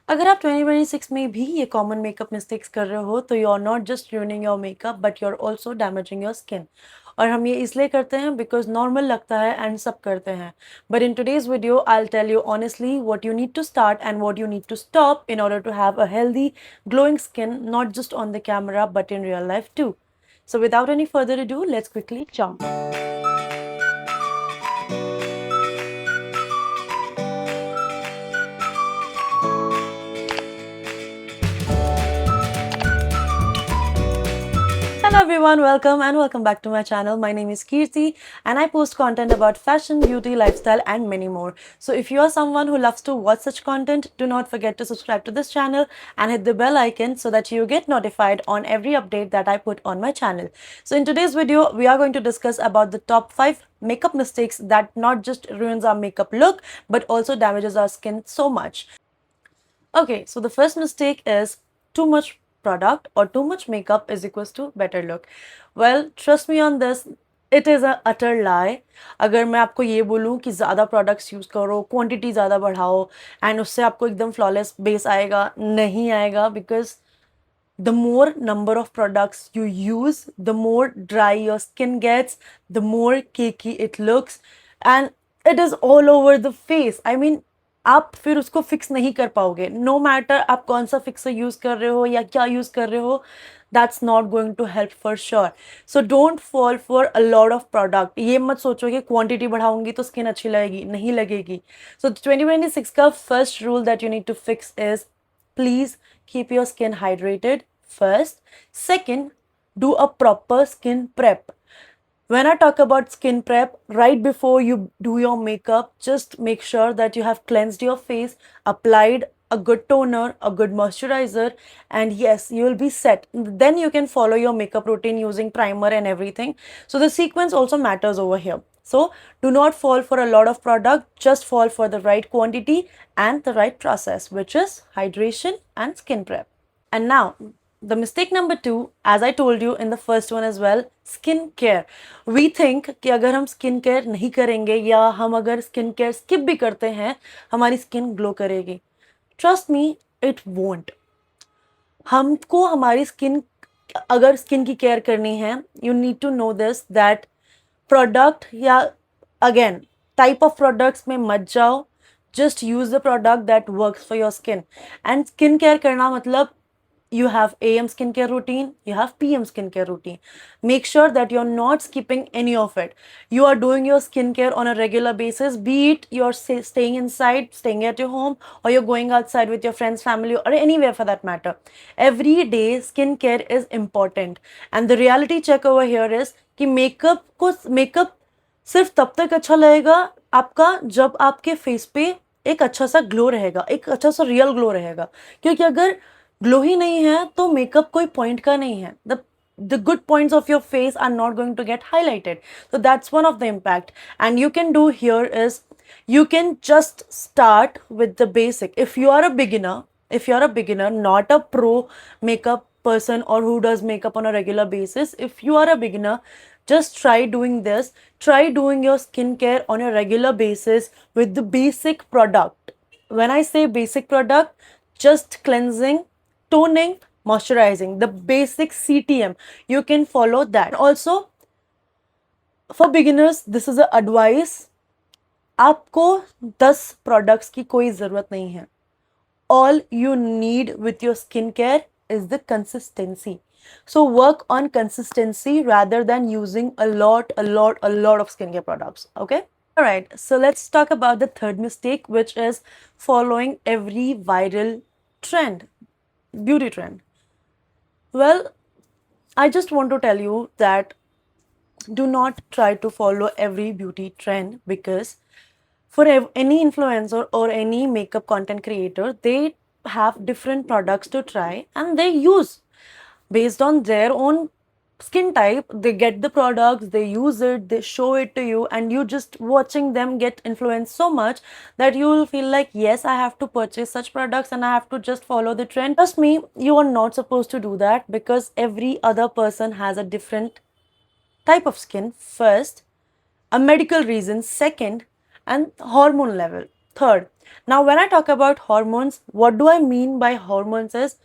अगर आप 2026 में भी ये कॉमन मेकअप मिस्टेक्स कर रहे हो तो you are not just ruining your makeup but you are also damaging your skin. और हम ये इसलिए करते हैं बिकॉज नॉर्मल लगता है एंड सब करते हैं। But in today's video I will tell you honestly what you need to start and what you need to stop in order to have a healthy glowing skin, not just on the camera but in real life too. So without any further ado, let's quickly jump. Hello everyone, welcome back to my channel. My name is Kirti and I post content about fashion, beauty, lifestyle and many more. So if you are someone who loves to watch such content, do not forget to subscribe to this channel and hit the bell icon so that you get notified on every update that I put on my channel. So in today's video, we are going to discuss about the top 5 makeup mistakes that not just ruins our makeup look but also damages our skin so much. Okay, so the first mistake is too much product or too much makeup is equals to better look. Well, trust me on this, it is a utter lie. अगर मैं आपको ये बोलूँ कि ज़्यादा products use करो, quantity ज़्यादा बढ़ाओ and उससे आपको एकदम flawless base आएगा, नहीं आएगा, because the more number of products you use, the more dry your skin gets, the more cakey it looks, and it is all over the face. I mean, आप फिर उसको fix नहीं कर पाओगे, no matter आप कौन सा fixer use कर रहे हो या क्या यूज कर रहे हो, that's not going to help for sure. So don't fall for a lot of product. ये मत सोचो कि क्वांटिटी बढ़ाऊंगी तो स्किन अच्छी लगेगी, नहीं लगेगी. सो 2026 का first rule that you need to fix is, please keep your skin hydrated first. Second, do a proper skin prep. When I talk about skin prep, right before you do your makeup, just make sure that you have cleansed your face, applied a good toner, a good moisturizer, and yes, you will be set. Then you can follow your makeup routine using primer and everything. So the sequence also matters over here. So do not fall for a lot of product, just fall for the right quantity and the right process, which is hydration and skin prep. And now, the mistake number 2, as I told you in the first one as well, skin care. We think कि अगर हम skin care नहीं करेंगे या हम अगर skin care skip भी करते हैं, हमारी skin glow करेगी. Trust me, it won't. हमको हमारी स्किन, अगर स्किन की केयर करनी है, you need to know this that product या अगेन टाइप ऑफ प्रोडक्ट्स में मत जाओ. Just use the product that works for your skin. And skin care करना मतलब you have AM skincare routine, you have PM skincare routine. Make sure that you're not skipping any of it. You are doing your skincare on a regular basis, be it you're staying inside, staying at your home, or you're going outside with your friends, family, or anywhere for that matter. Every day skincare is important. And the reality check over here is कि makeup सिर्फ तब तक अच्छा लगेगा आपका जब आपके face पे एक अच्छा सा ग्लो रहेगा, एक अच्छा सा रियल ग्लो रहेगा. क्योंकि अगर ग्लो ही नहीं है तो मेकअप कोई पॉइंट का नहीं है. the good points of your face are not going to get highlighted. So that's one of the impact. And you can do here is, you can just start with the basic. If you are a beginner, not a pro makeup person or who does makeup on a regular basis, if you are a beginner, just try doing this. Try doing your skincare on a regular basis with the basic product. When I say basic product, just cleansing, toning, moisturizing, the basic CTM. You can follow that. Also, for beginners, this is a advice. आपको 10 products की कोई ज़रूरत नहीं है. All you need with your skincare is the consistency. So work on consistency rather than using a lot of skincare products. Okay? Alright, so let's talk about the third mistake, which is following every viral trend, beauty trend. Well, I just want to tell you that do not try to follow every beauty trend, because for any influencer or any makeup content creator, they have different products to try and they use based on their own skin type. They get the products, they use it, they show it to you, and you just watching them get influenced so much that you will feel like, yes, I have to purchase such products and I have to just follow the trend. Trust me, you are not supposed to do that, because every other person has a different type of skin, first, a medical reason, second, and hormone level. Third, now when I talk about hormones, what do I mean by hormones is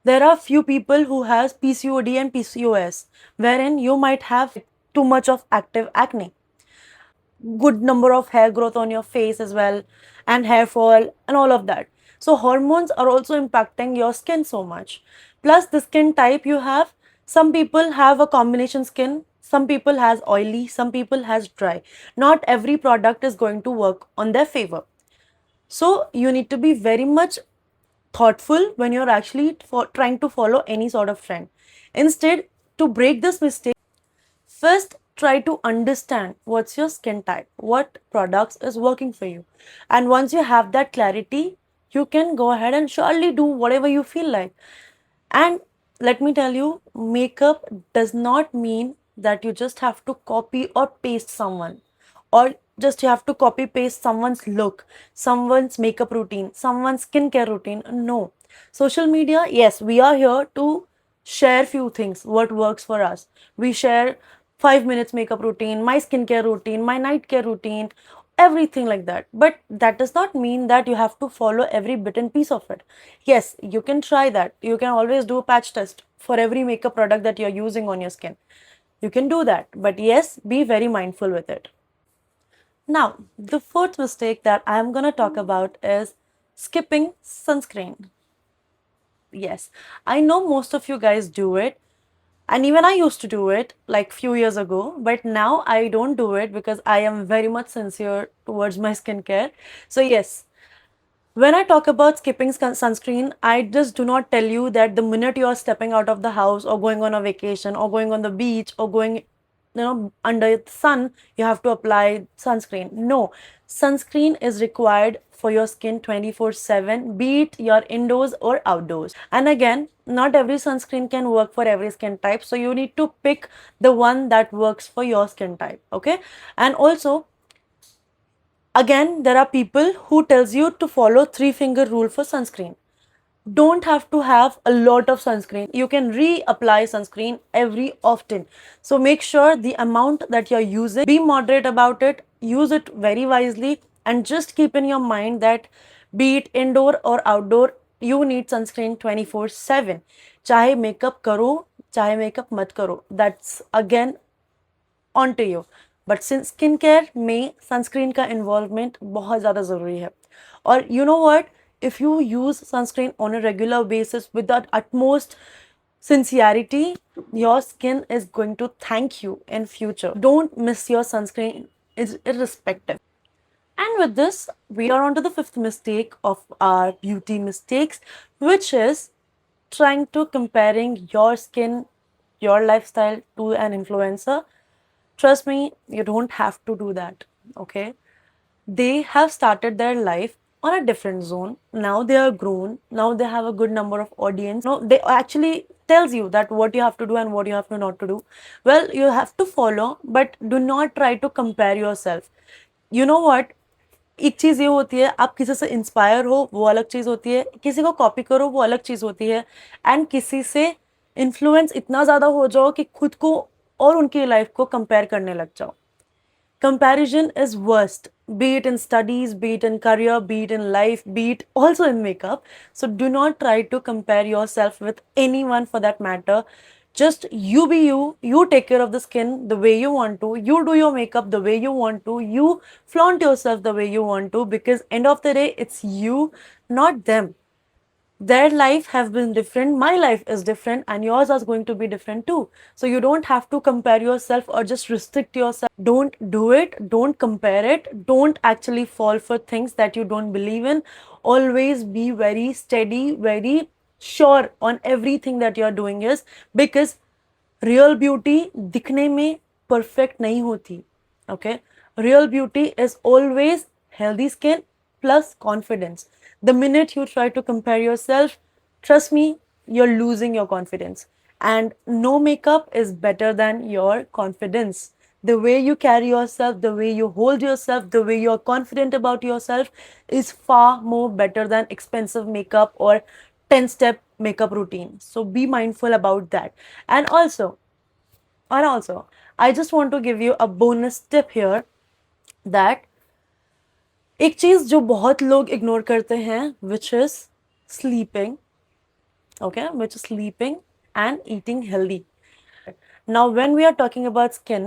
there are few people who has PCOD and PCOS, wherein you might have too much of active acne, good number of hair growth on your face as well, and hair fall and all of that. So hormones are also impacting your skin so much. Plus the skin type you have, some people have a combination skin, some people has oily, some people has dry. Not every product is going to work on their favor. So you need to be very much thoughtful when you're actually trying to follow any sort of trend. Instead, to break this mistake, first try to understand what's your skin type, what products is working for you. And once you have that clarity, you can go ahead and surely do whatever you feel like. And let me tell you, makeup does not mean that you just have to copy or paste someone, or just you have to copy paste someone's look, someone's makeup routine, someone's skincare routine. No. Social media, yes, we are here to share few things, what works for us. We share 5 minutes makeup routine, my skincare routine, my night care routine, everything like that. But that does not mean that you have to follow every bit and piece of it. Yes, you can try that. You can always do a patch test for every makeup product that you're using on your skin. You can do that. But yes, be very mindful with it. Now, the fourth mistake that I'm going to talk about is skipping sunscreen. Yes, I know most of you guys do it, and even I used to do it like few years ago, but now I don't do it because I am very much sincere towards my skincare. So yes, when I talk about skipping sunscreen, I just do not tell you that the minute you are stepping out of the house or going on a vacation or going on the beach or going, under the sun, you have to apply sunscreen. No, sunscreen is required for your skin 24/7, be it you're indoors or outdoors. And again, not every sunscreen can work for every skin type. So you need to pick the one that works for your skin type. Okay. And also, again, there are people who tells you to follow three-finger rule for sunscreen. Don't have to have a lot of sunscreen. You can reapply sunscreen every often. So make sure the amount that you're using, be moderate about it, use it very wisely, and just keep in your mind that be it indoor or outdoor, you need sunscreen 24/7. चाहे makeup करो, चाहे makeup मत करो. That's again onto you. But skin care में sunscreen का involvement बहुत ज़्यादा ज़रूरी है. और you know what, if you use sunscreen on a regular basis with the utmost sincerity, your skin is going to thank you in future. Don't miss your sunscreen, is irrespective. And with this, we are on to the fifth mistake of our beauty mistakes, which is trying to comparing your skin, your lifestyle to an influencer. Trust me, you don't have to do that. Okay. They have started their life on a different zone. Now they are grown. Now they have a good number of audience. No, they actually tells you that what you have to do and what you have to not to do. Well, you have to follow, but do not try to compare yourself. You know what? एक चीज़ ये होती है, आप किसी से inspire हो वो अलग चीज़ होती है, किसी को कॉपी करो वो अलग चीज़ होती है, एंड किसी से इन्फ्लुएंस इतना ज़्यादा हो जाओ कि खुद को और उनकी लाइफ को कंपेयर करने लग जाओ. Comparison is worst, be it in studies, be it in career, be it in life, be it also in makeup. So do not try to compare yourself with anyone for that matter. Just you be you, you take care of the skin the way you want to, you do your makeup the way you want to, you flaunt yourself the way you want to, because end of the day, it's you, not them. Their life has been different, my life is different, and yours is going to be different too. So you don't have to compare yourself or just restrict yourself. Don't do it, don't compare it, don't actually fall for things that you don't believe in. Always be very steady, very sure on everything that you're doing is, because real beauty दिखने में perfect नहीं होती. Okay, real beauty is always healthy skin plus confidence. The minute you try to compare yourself, trust me, you're losing your confidence. And no makeup is better than your confidence. The way you carry yourself, the way you hold yourself, the way you're confident about yourself is far more better than expensive makeup or 10-step makeup routine. So be mindful about that. And also, I just want to give you a bonus tip here, that एक चीज जो बहुत लोग ignore करते हैं, which is sleeping. Okay, which is sleeping and eating healthy. Now when we are talking about skin,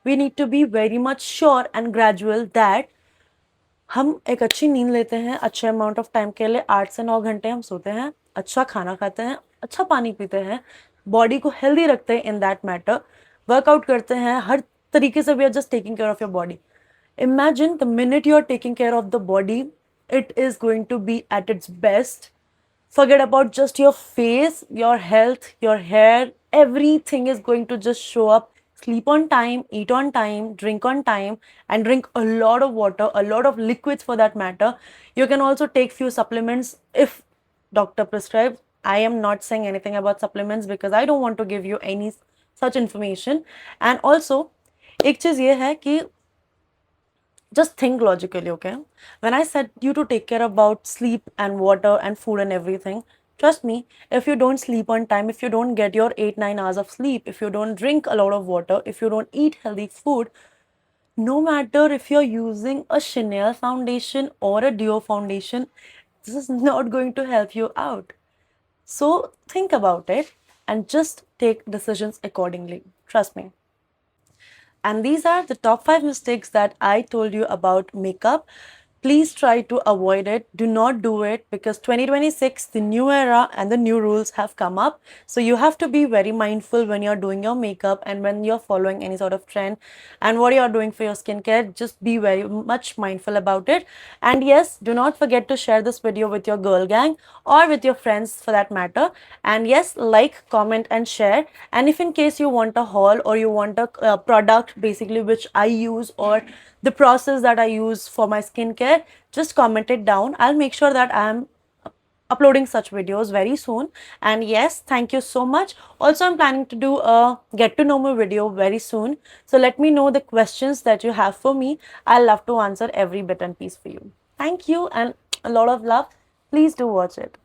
we need to be very much sure and gradual that हम एक अच्छी नींद लेते हैं अच्छे अमाउंट ऑफ टाइम के लिए, 8 से 9 घंटे हम सोते हैं, अच्छा खाना खाते हैं, अच्छा पानी पीते हैं, बॉडी को हेल्दी रखते हैं, इन दैट मैटर वर्कआउट करते हैं, हर तरीके से we are just taking care of your body. Imagine the minute you are taking care of the body, it is going to be at its best. Forget about just your face, your health, your hair, everything is going to just show up. Sleep on time, eat on time, drink on time, and drink a lot of water, a lot of liquids for that matter. You can also take few supplements if doctor prescribes. I am not saying anything about supplements because I don't want to give you any such information. And also एक चीज ये है कि just think logically, okay? When I said you to take care about sleep and water and food and everything, trust me, if you don't sleep on time, if you don't get your 8-9 hours of sleep, if you don't drink a lot of water, if you don't eat healthy food, no matter if you're using a Chanel foundation or a Dior foundation, this is not going to help you out. So think about it and just take decisions accordingly. Trust me. And these are the top 5 mistakes that I told you about makeup. Please try to avoid it. Do not do it because 2026, the new era and the new rules have come up. So you have to be very mindful when you're doing your makeup and when you're following any sort of trend and what you're doing for your skincare. Just be very much mindful about it. And yes, do not forget to share this video with your girl gang or with your friends for that matter. And yes, like, comment and share. And if in case you want a haul or you want a product basically which I use or the process that I use for my skincare, just comment it down. I'll make sure that I am uploading such videos very soon. And yes, thank you so much. Also, I'm planning to do a get to know me video very soon. So let me know the questions that you have for me. I'll love to answer every bit and piece for you. Thank you and a lot of love. Please do watch it.